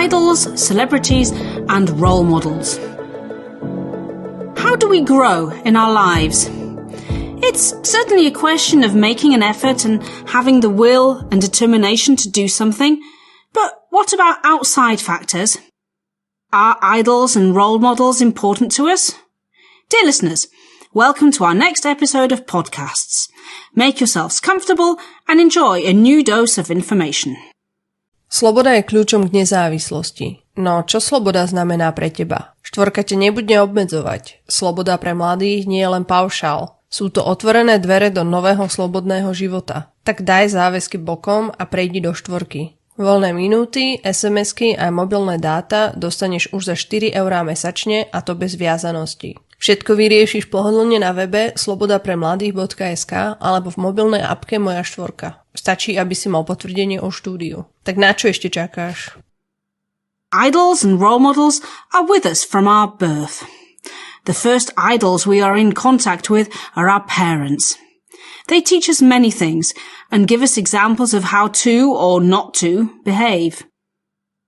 idols, celebrities, and role models. How do we grow in our lives? It's certainly a question of making an effort and having the will and determination to do something, but what about outside factors? Are idols and role models important to us? Dear listeners, welcome to our next episode of podcasts. Make yourselves comfortable and enjoy a new dose of information. Sloboda je kľúčom k nezávislosti. No čo sloboda znamená pre teba? Štvorka te nebude obmedzovať. Sloboda pre mladých nie je len paušál. Sú to otvorené dvere do nového slobodného života. Tak daj záväzky bokom a prejdi do štvorky. Voľné minúty, SMS-ky a mobilné dáta dostaneš už za 4 € mesačne a to bez viazanosti. Všetko vyriešiš pohodlne na webe slobodapremladých.sk alebo v mobilnej appke Moja štvorka. Stačí, aby si mal potvrdenie o štúdiu. Tak na čo ešte čakáš? Idols and role models are with us from our birth. The first idols we are in contact with are our parents. They teach us many things and give us examples of how to or not to behave.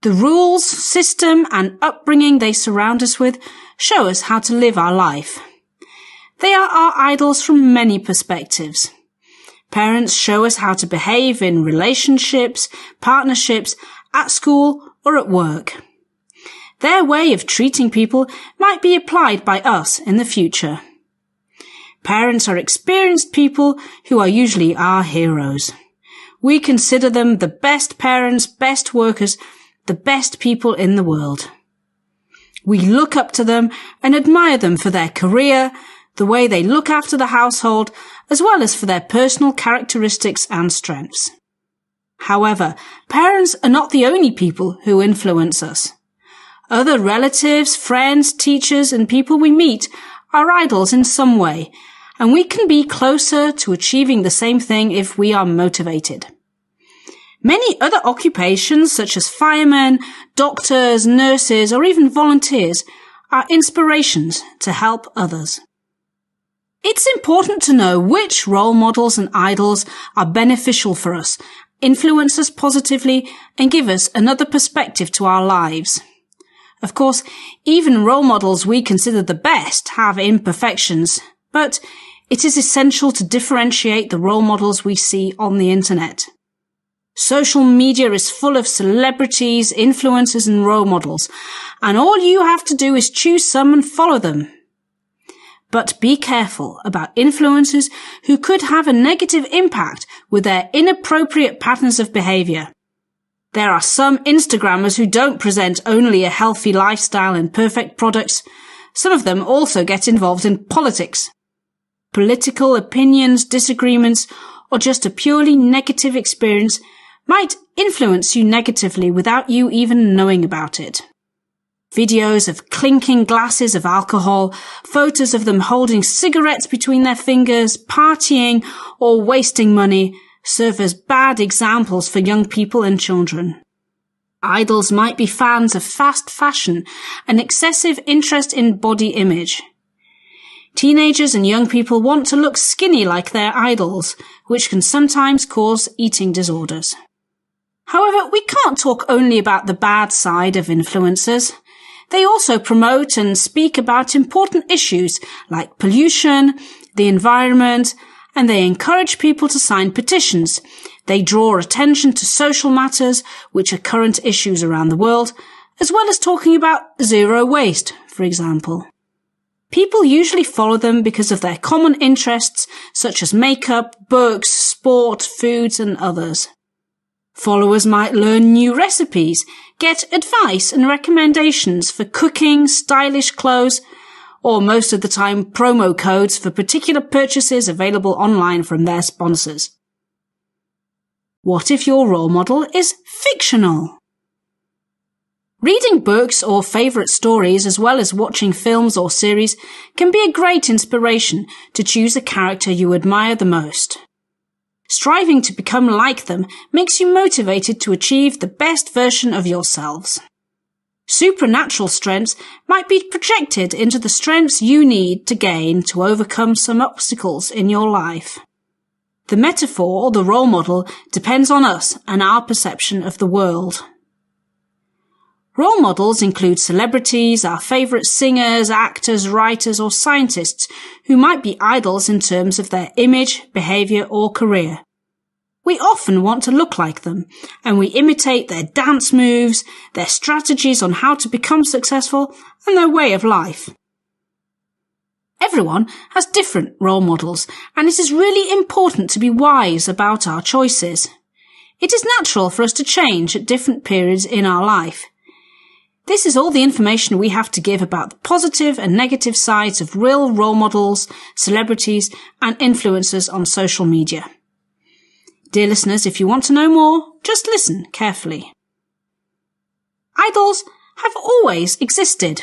The rules, system and upbringing they surround us with show us how to live our life. They are our idols from many perspectives. Parents show us how to behave in relationships, partnerships, at school or at work. Their way of treating people might be applied by us in the future. Parents are experienced people who are usually our heroes. We consider them the best parents, best workers, the best people in the world. We look up to them and admire them for their career, the way they look after the household, as well as for their personal characteristics and strengths. However, parents are not the only people who influence us. Other relatives, friends, teachers, and people we meet are idols in some way, and we can be closer to achieving the same thing if we are motivated. Many other occupations, such as firemen, doctors, nurses, or even volunteers, are inspirations to help others. It's important to know which role models and idols are beneficial for us, influence us positively, and give us another perspective to our lives. Of course, even role models we consider the best have imperfections, but it is essential to differentiate the role models we see on the internet. Social media is full of celebrities, influencers and role models, and all you have to do is choose some and follow them. But be careful about influencers who could have a negative impact with their inappropriate patterns of behavior. There are some Instagrammers who don't present only a healthy lifestyle and perfect products. Some of them also get involved in politics. Political opinions, disagreements, or just a purely negative experience might influence you negatively without you even knowing about it. Videos of clinking glasses of alcohol, photos of them holding cigarettes between their fingers, partying, or wasting money serve as bad examples for young people and children. Idols might be fans of fast fashion and excessive interest in body image. Teenagers and young people want to look skinny like their idols, which can sometimes cause eating disorders. However, we can't talk only about the bad side of influencers. They also promote and speak about important issues like pollution, the environment, and they encourage people to sign petitions. They draw attention to social matters, which are current issues around the world, as well as talking about zero waste, for example. People usually follow them because of their common interests, such as makeup, books, sport, foods, and others. Followers might learn new recipes, get advice and recommendations for cooking, stylish clothes, or most of the time promo codes for particular purchases available online from their sponsors. What if your role model is fictional? Reading books or favourite stories as well as watching films or series can be a great inspiration to choose a character you admire the most. Striving to become like them makes you motivated to achieve the best version of yourselves. Supernatural strengths might be projected into the strengths you need to gain to overcome some obstacles in your life. The metaphor or the role model depends on us and our perception of the world. Role models include celebrities, our favourite singers, actors, writers or scientists who might be idols in terms of their image, behaviour or career. We often want to look like them, and we imitate their dance moves, their strategies on how to become successful, and their way of life. Everyone has different role models, and it is really important to be wise about our choices. It is natural for us to change at different periods in our life. This is all the information we have to give about the positive and negative sides of real role models, celebrities, and influencers on social media. Dear listeners, if you want to know more, just listen carefully. Idols have always existed.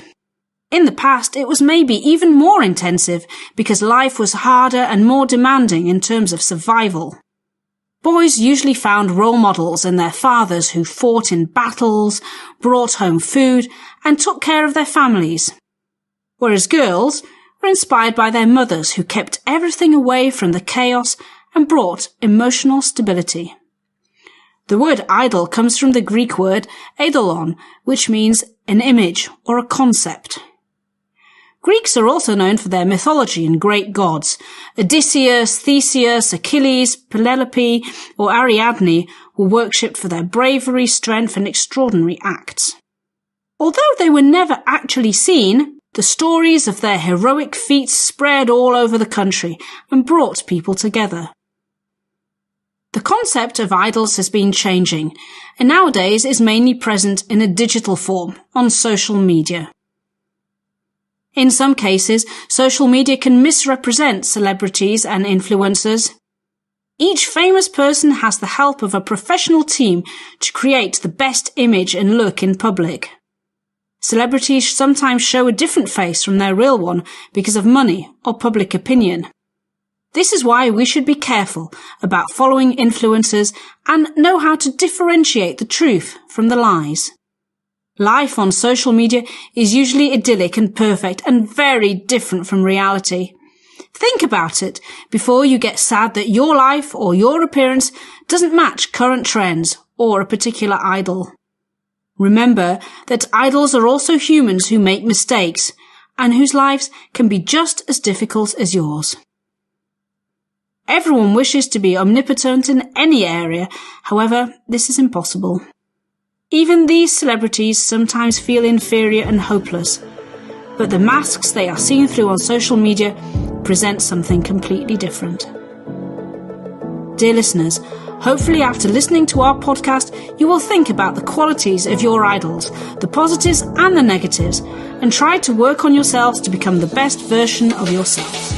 In the past, it was maybe even more intensive because life was harder and more demanding in terms of survival. Boys usually found role models in their fathers who fought in battles, brought home food, and took care of their families. Whereas girls were inspired by their mothers who kept everything away from the chaos and brought emotional stability. The word idol comes from the Greek word idolon, which means an image or a concept. Greeks are also known for their mythology and great gods. Odysseus, Theseus, Achilles, Penelope, or Ariadne were worshipped for their bravery, strength, and extraordinary acts. Although they were never actually seen, the stories of their heroic feats spread all over the country and brought people together. The concept of idols has been changing, and nowadays is mainly present in a digital form on social media. In some cases, social media can misrepresent celebrities and influencers. Each famous person has the help of a professional team to create the best image and look in public. Celebrities sometimes show a different face from their real one because of money or public opinion. This is why we should be careful about following influencers and know how to differentiate the truth from the lies. Life on social media is usually idyllic and perfect and very different from reality. Think about it before you get sad that your life or your appearance doesn't match current trends or a particular idol. Remember that idols are also humans who make mistakes and whose lives can be just as difficult as yours. Everyone wishes to be omnipotent in any area, however, this is impossible. Even these celebrities sometimes feel inferior and hopeless, but the masks they are seen through on social media present something completely different. Dear listeners, hopefully after listening to our podcast, you will think about the qualities of your idols, the positives and the negatives, and try to work on yourselves to become the best version of yourselves.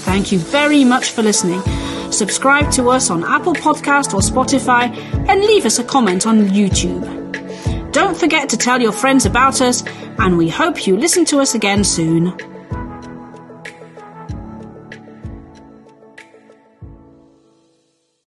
Thank you very much for listening. Subscribe to us on Apple Podcast or Spotify and leave us a comment on YouTube. Don't forget to tell your friends about us, and we hope you listen to us again soon.